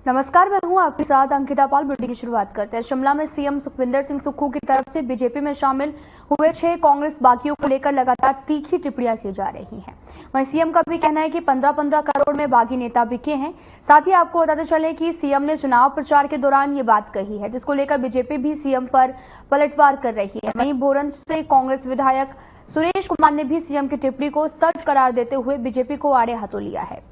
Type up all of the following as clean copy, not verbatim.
नमस्कार, मैं हूं आपके साथ अंकिता पाल। बुलेटिन की शुरुआत करते हैं। शिमला में सीएम सुखविंदर सिंह सुक्खू की तरफ से बीजेपी में शामिल हुए 6 कांग्रेस बागियों को लेकर लगातार तीखी टिप्पणियां की जा रही हैं। वहीं सीएम का भी कहना है कि 15-15 करोड़ में बागी नेता बिके हैं। साथ ही आपको बताते चले कि सीएम ने चुनाव प्रचार के दौरान ये बात कही है, जिसको लेकर बीजेपी भी सीएम पर पलटवार कर रही है। वहीं भोरंज से कांग्रेस विधायक सुरेश कुमार ने भी सीएम की टिप्पणी को सच करार देते हुए बीजेपी को आड़े हाथों लिया है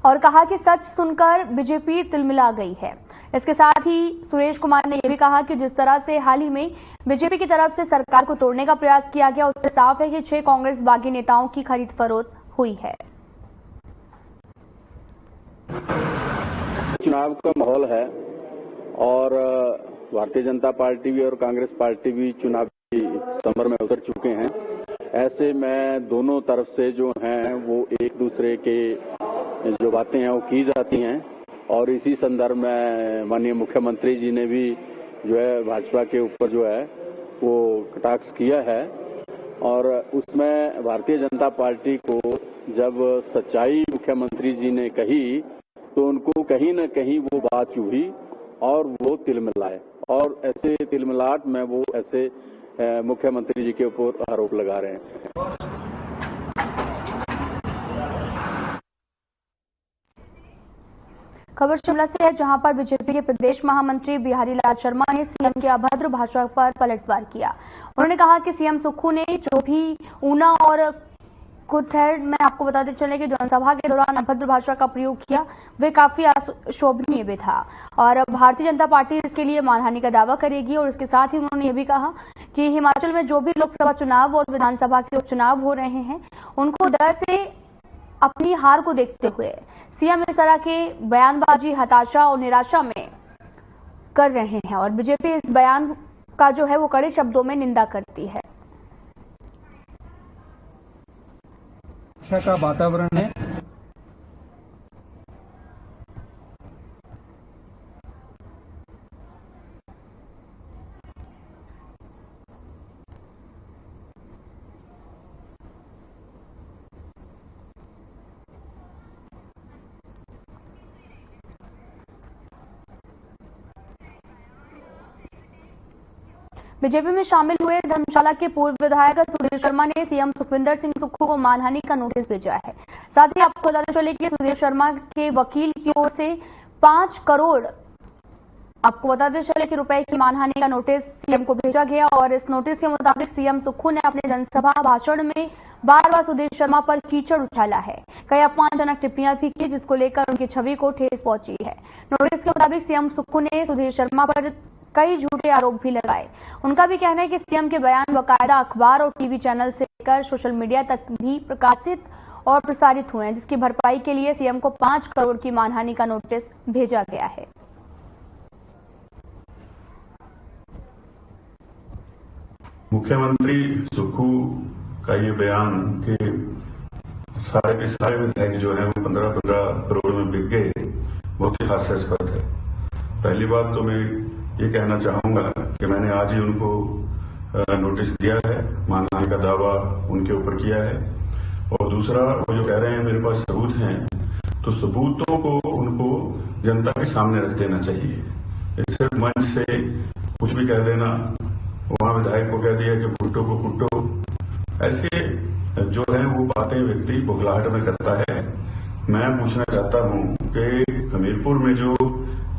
और कहा कि सच सुनकर बीजेपी तिलमिला गई है। इसके साथ ही सुरेश कुमार ने यह भी कहा कि जिस तरह से हाल ही में बीजेपी की तरफ से सरकार को तोड़ने का प्रयास किया गया, उससे साफ है कि 6 कांग्रेस बागी नेताओं की खरीद फरोख्त हुई है। चुनाव का माहौल है और भारतीय जनता पार्टी भी और कांग्रेस पार्टी भी चुनावी समर में उतर चुके हैं। ऐसे में दोनों तरफ से जो हैं वो एक दूसरे के जो बातें हैं वो की जाती हैं और इसी संदर्भ में माननीय मुख्यमंत्री जी ने भी जो है भाजपा के ऊपर जो है वो कटाक्ष किया है और उसमें भारतीय जनता पार्टी को जब सच्चाई मुख्यमंत्री जी ने कही तो उनको कहीं न कहीं वो बात चुभी और वो तिलमिलाए और ऐसे तिलमिलाट में वो ऐसे मुख्यमंत्री जी के ऊपर आरोप लगा रहे हैं। खबर शिमला से है, जहां पर बीजेपी के प्रदेश महामंत्री बिहारी लाल शर्मा ने सीएम की अभद्र भाषा पर पलटवार किया। उन्होंने कहा कि सीएम सुक्खू ने जो भी ऊना और कुठेड़ में आपको बताते चले कि जनसभा के दौरान अभद्र भाषा का प्रयोग किया, वे काफी अशोभनीय भी था और भारतीय जनता पार्टी इसके लिए मानहानि का दावा करेगी। और इसके साथ ही उन्होंने ये भी कहा कि हिमाचल में जो भी लोकसभा चुनाव और विधानसभा के उपचुनाव हो रहे हैं, उनको डर से अपनी हार को देखते हुए सीएम इस तरह के बयानबाजी हताशा और निराशा में कर रहे हैं और बीजेपी इस बयान का जो है वो कड़े शब्दों में निंदा करती है। अच्छा का वातावरण है। बीजेपी में शामिल हुए धर्मशाला के पूर्व विधायक सुधीर शर्मा ने सीएम सुखविंदर सिंह सुक्खू को मानहानि का नोटिस भेजा है। साथ ही आपको बताते चले कि सुधीर शर्मा के वकील की ओर से 5 करोड़ आपको बताते चले कि रुपए की मानहानि का नोटिस सीएम को भेजा गया और इस नोटिस के मुताबिक सीएम सुक्खू ने अपने जनसभा भाषण में बार-बार सुधीर शर्मा पर कीचड़ उछाला है। कई अपमानजनक टिप्पणियां भी की, जिसको लेकर उनकी छवि को ठेस पहुंची है। नोटिस के मुताबिक सीएम सुक्खू ने सुधीर शर्मा पर कई झूठे आरोप भी लगाए। उनका भी कहना है कि सीएम के बयान बाकायदा अखबार और टीवी चैनल से लेकर सोशल मीडिया तक भी प्रकाशित और प्रसारित हुए हैं, जिसकी भरपाई के लिए सीएम को 5 करोड़ की मानहानि का नोटिस भेजा गया है। मुख्यमंत्री सुक्खू का ये बयान कि सारे विधायक जो है वो 15-15 करोड़ में बिक गए, बहुत ही हास्यास्पद है। पहली बात तो मैं ये कहना चाहूंगा कि मैंने आज ही उनको नोटिस दिया है, मानहानि का दावा उनके ऊपर किया है। और दूसरा, वो जो कह रहे हैं मेरे पास सबूत हैं, तो सबूतों को उनको जनता के सामने रख देना चाहिए। सिर्फ मंच से कुछ भी कह देना, वहां विधायक को कह दिया कि भुट्टो को कुट्टो, ऐसे जो है वो बातें व्यक्ति बुगलाहट में करता है। मैं पूछना चाहता हूं कि हमीरपुर में जो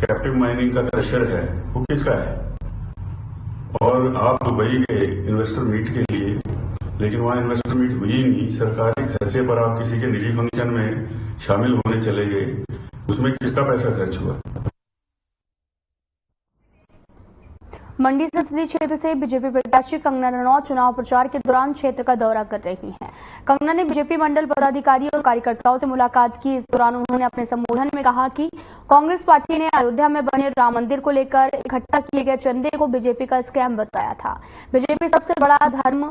कैप्टिव माइनिंग का क्रशर है वो किसका है? और आप दुबई गए इन्वेस्टर मीट के लिए, लेकिन वहां इन्वेस्टर मीट हुई नहीं। सरकारी खर्चे पर आप किसी के निजी फंक्शन में शामिल होने चले गए, उसमें किसका पैसा खर्च हुआ? मंडी संसदीय क्षेत्र से बीजेपी प्रत्याशी कंगना रनौत चुनाव प्रचार के दौरान क्षेत्र का दौरा कर रही हैं। कंगना ने बीजेपी मंडल पदाधिकारी और कार्यकर्ताओं से मुलाकात की। इस दौरान उन्होंने अपने संबोधन में कहा कि कांग्रेस पार्टी ने अयोध्या में बने राम मंदिर को लेकर इकट्ठा किए गए चंदे को बीजेपी का स्कैम बताया था। बीजेपी सबसे बड़ा धर्म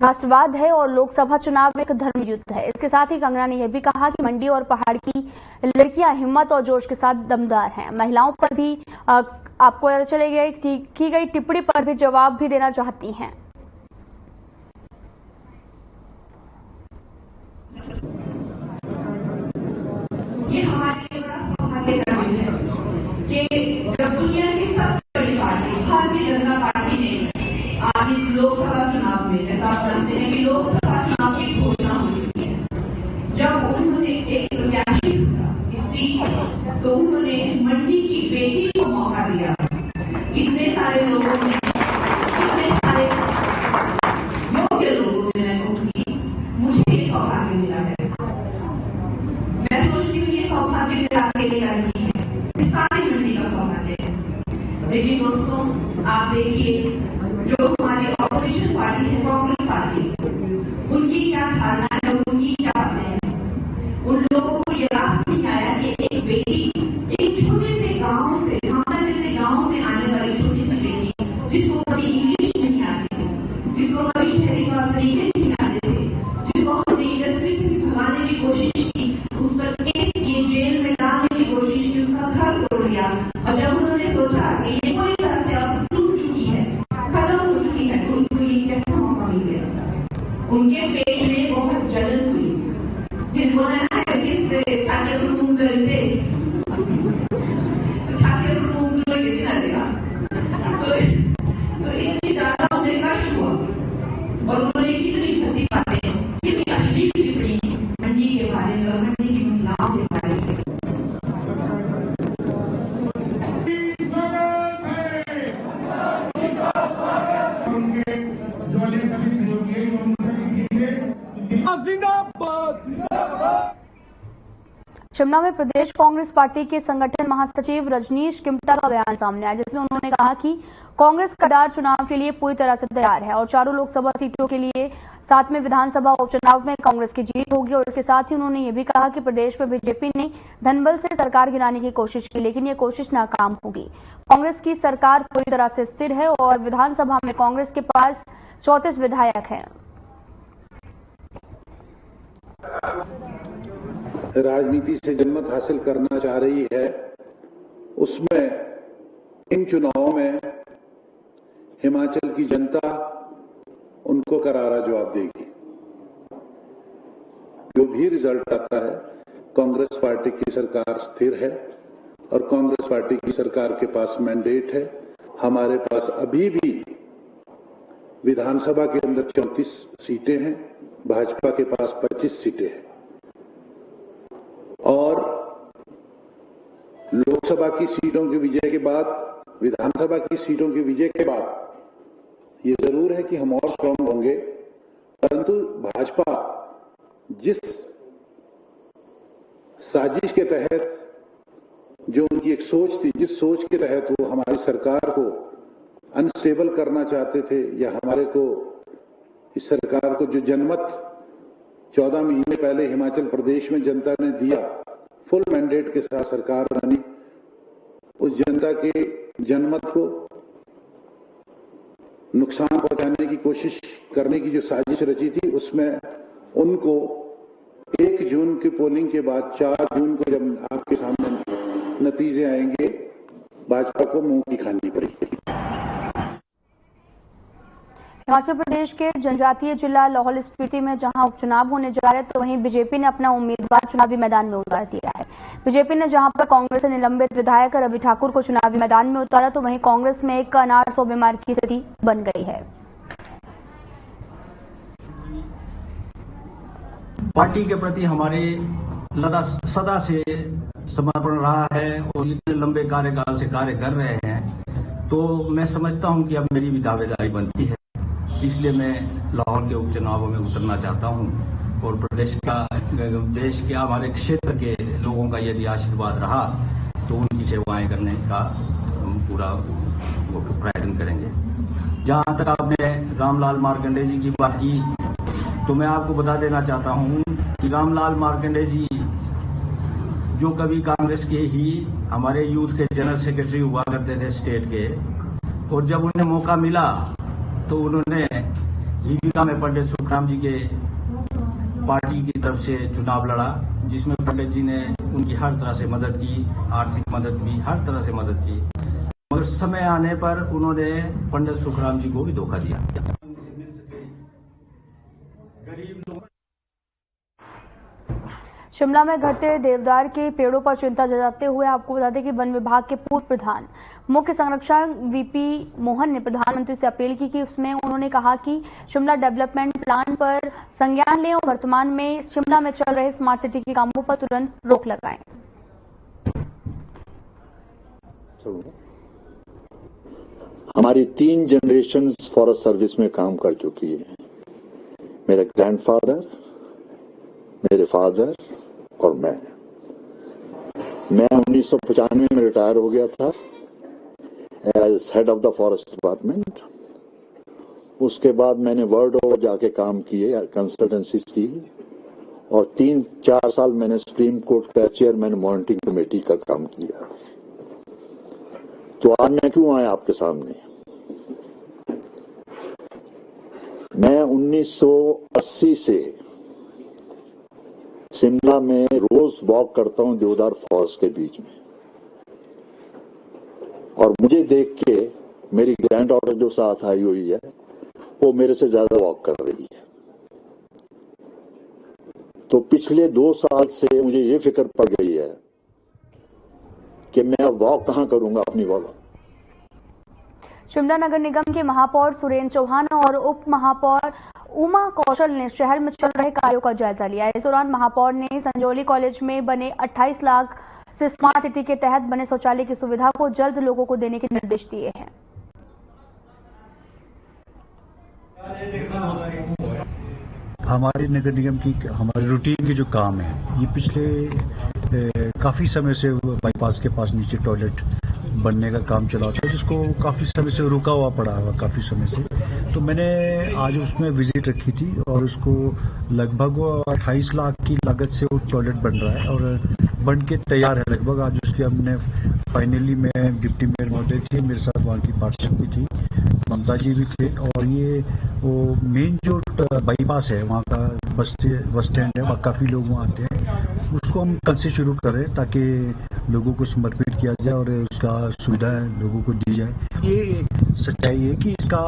राष्ट्रवाद है और लोकसभा चुनाव एक धर्म युद्ध है। इसके साथ ही कंगना ने यह भी कहा कि मंडी और पहाड़ की लड़कियां हिम्मत और जोश के साथ दमदार हैं। महिलाओं पर भी आपको चले गए की गई टिप्पणी पर भी जवाब भी देना चाहती हैं। ये हमारे लिए बड़ा सौभाग्य लोगों ने, इतने सारे योग्य लोगों ने मैं कहूंगी, मुझे ये सौभाग्य मिला है। मैं सोचती हूँ ये सौभाग्य मेरा अकेले का नहीं है, इस सारी मंडी का सौभाग्य है। लेकिन दोस्तों, आप देखिए, जो हमारी ऑपोजिशन पार्टी है, कांग्रेस पार्टी, उनकी क्या धारणा है, उनकी क्या बातें हैं। उन लोगों को ये रास्ता नहीं आया कि एक बेटी एक छोटे से गांव से, धामना जैसे गांव से आने वाली छोटी सी बेटी, जिसको कभी इंग्लिश नहीं आती थी, जिसको कभी शहरी तौर तरीके नहीं आते थे, जिसको हमने इंडस्ट्री से भी भगाने की कोशिश की, उस पर केस किए, जेल में डालने की कोशिश की, उसका घर तोड़ दिया। और जब उन्होंने सोचा कि ये पूरी तरह से अब टूट चुकी है, खत्म हो चुकी है, तो उसको ये कैसा मौका मिल गया। उनके पेट में बहुत जलन हुई। जिन्होंने दिन से छाती पर मूंग दलते, छाती पर मूंग दल के दिन आएगा, तो इतनी ज्यादा उन्हें कष्ट हुआ। और उन्होंने कितनी भद्दी बातें, कितनी अश्लील टिप्पणी मंडी के बारे में और मंडी की महिलाओं के बारे में। शिमला में प्रदेश कांग्रेस पार्टी के संगठन महासचिव रजनीश किमटा का बयान सामने आया, जिसमें उन्होंने कहा कि कांग्रेस कदार चुनाव के लिए पूरी तरह से तैयार है और चारों लोकसभा सीटों के लिए, साथ में विधानसभा उपचुनाव में कांग्रेस की जीत होगी। और इसके साथ ही उन्होंने ये भी कहा कि प्रदेश में बीजेपी ने धनबल से सरकार गिराने की कोशिश की, लेकिन ये कोशिश नाकाम होगी। कांग्रेस की सरकार पूरी तरह से स्थिर है और विधानसभा में कांग्रेस के पास 34 विधायक हैं। राजनीति से जनमत हासिल करना चाह रही है, उसमें इन चुनावों में हिमाचल की जनता उनको करारा जवाब देगी। जो भी रिजल्ट आता है, कांग्रेस पार्टी की सरकार स्थिर है और कांग्रेस पार्टी की सरकार के पास मैंडेट है। हमारे पास अभी भी विधानसभा के अंदर 34 सीटें हैं, भाजपा के पास 25 सीटें हैं। और लोकसभा की सीटों के विजय के बाद, विधानसभा की सीटों के विजय के बाद ये जरूर है कि हम और स्ट्रांग होंगे, परंतु भाजपा जिस साजिश के तहत, जो उनकी एक सोच थी, जिस सोच के तहत वो हमारी सरकार को अनस्टेबल करना चाहते थे, या हमारे को, इस सरकार को जो जनमत 14 महीने पहले हिमाचल प्रदेश में जनता ने दिया, फुल मैंडेट के साथ सरकार बनी, उस जनता के जनमत को नुकसान पहुंचाने की कोशिश करने की जो साजिश रची थी, उसमें उनको 1 जून की पोलिंग के बाद 4 जून को जब आपके सामने नतीजे आएंगे, भाजपा को मुंह की खानी पड़ेगी। हिमाचल प्रदेश के जनजातीय जिला लाहौल स्पीति में जहां उपचुनाव होने जा रहे हैं, तो वहीं बीजेपी ने अपना उम्मीदवार चुनावी मैदान में उतार दिया है। बीजेपी ने जहां पर कांग्रेस से निलंबित विधायक रवि ठाकुर को चुनावी मैदान में उतारा, तो वहीं कांग्रेस में एक अनार सौ बीमार की स्थिति बन गई है। पार्टी के प्रति हमारे सदा से समर्पण रहा है और इतने लंबे कार्यकाल से कार्य कर रहे हैं, तो मैं समझता हूं कि अब मेरी भी दावेदारी बनती है। इसलिए मैं लाहौल के उपचुनावों में उतरना चाहता हूं और प्रदेश का, देश के, हमारे क्षेत्र के लोगों का यदि आशीर्वाद रहा तो उनकी सेवाएं करने का हम पूरा प्रयत्न करेंगे। जहां तक आपने रामलाल मार्कंडे जी की बात की, तो मैं आपको बता देना चाहता हूं कि रामलाल मार्कंडे जी जो कभी कांग्रेस के ही हमारे यूथ के जनरल सेक्रेटरी हुआ करते थे स्टेट के, और जब उन्हें मौका मिला तो उन्होंने जीविका में पंडित सुखराम जी के पार्टी की तरफ से चुनाव लड़ा, जिसमें पंडित जी ने उनकी हर तरह से मदद की, आर्थिक मदद भी, हर तरह से मदद की। मगर समय आने पर उन्होंने पंडित सुखराम जी को भी धोखा दिया। गरीब लोग शिमला में घटे देवदार के पेड़ों पर चिंता जताते हुए आपको बता दें कि वन विभाग के पूर्व प्रधान मुख्य संरक्षक वीपी मोहन ने प्रधानमंत्री से अपील की कि उसमें उन्होंने कहा कि शिमला डेवलपमेंट प्लान पर संज्ञान लें और वर्तमान में शिमला में चल रहे स्मार्ट सिटी के कामों पर तुरंत रोक लगाएं। हमारी 3 जनरेशन्स फॉरेस्ट सर्विस में काम कर चुकी है। मेरे ग्रैंडफादर, मेरे फादर और मैं 1995 में रिटायर हो गया था as head of the forest department. उसके बाद मैंने वर्ल्ड ओवर जाके काम किए, कंसल्टेंसीज की, और 3-4 साल मैंने सुप्रीम कोर्ट का चेयरमैन मॉनिटरिंग कमेटी का काम किया। तो आज मैं क्यों आया आपके सामने? मैं 1980 से शिमला में रोज वॉक करता हूं देवदार फॉरेस्ट के बीच में, और मुझे देख के मेरी ग्रैंड डॉटर जो साथ आई हुई है वो मेरे से ज्यादा वॉक कर रही है। तो पिछले 2 साल से मुझे ये फिक्र पड़ गई है कि मैं अब वॉक कहां करूंगा अपनी वॉक। शिमला नगर निगम के महापौर सुरेंद्र चौहान और उप महापौर उमा कौशल ने शहर में चल रहे कार्यों का जायजा लिया। इस दौरान महापौर ने संजौली कॉलेज में बने 28 लाख से स्मार्ट सिटी के तहत बने शौचालय की सुविधा को जल्द लोगों को देने के निर्देश दिए हैं। हमारे नगर निगम की हमारे रूटीन के जो काम है, ये पिछले काफी समय से बाईपास के पास नीचे टॉयलेट बनने का काम चला था, जिसको काफी समय से रुका हुआ पड़ा हुआ काफी समय से। तो मैंने आज उसमें विजिट रखी थी और उसको लगभग 28 लाख की लागत से वो टॉयलेट बन रहा है और बन के तैयार है लगभग। आज उसकी हमने फाइनली, मैं डिप्टी मेयर महोदय थी, मेरे साथ वहाँ की पार्षद भी थी, ममता जी भी थे, और ये वो मेन जो बाईपास है वहाँ का बस स्टैंड है, वहाँ काफी लोग वहाँ आते हैं, उसको हम कल से शुरू करें ताकि लोगों को समर्पित किया जाए और उसका सुविधा लोगों को दी जाए। ये सच्चाई है कि इसका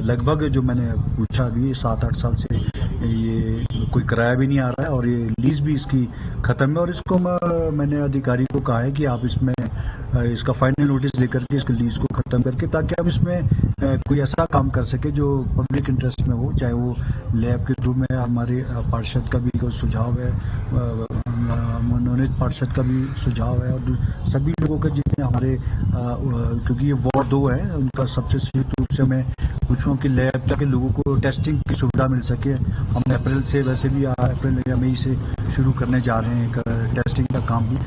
लगभग जो मैंने पूछा अभी 7-8 साल से ये कोई किराया भी नहीं आ रहा है और ये लीज भी इसकी खत्म है, और इसको मैंने अधिकारी को कहा है कि आप इसमें इसका फाइनल नोटिस देकर के इसके लीज को खत्म करके, ताकि हम इसमें कोई ऐसा काम कर सके जो पब्लिक इंटरेस्ट में हो, चाहे वो लैब के थ्रू में। हमारे पार्षद का भी कोई सुझाव है, मनोनीत पार्षद का भी सुझाव है, और सभी लोगों के जितने हमारे क्योंकि ये वार्ड 2 है, उनका सबसे संयुक्त रूप से मैं पूछूं कि लैब ताकि लोगों को टेस्टिंग की सुविधा मिल सके। हम अप्रैल से वैसे भी अप्रैल या मई से शुरू करने जा रहे हैं एक टेस्टिंग का काम भी।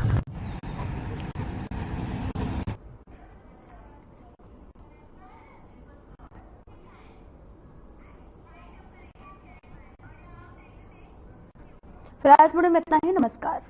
फिलहाल इस वीडियो में इतना ही। नमस्कार।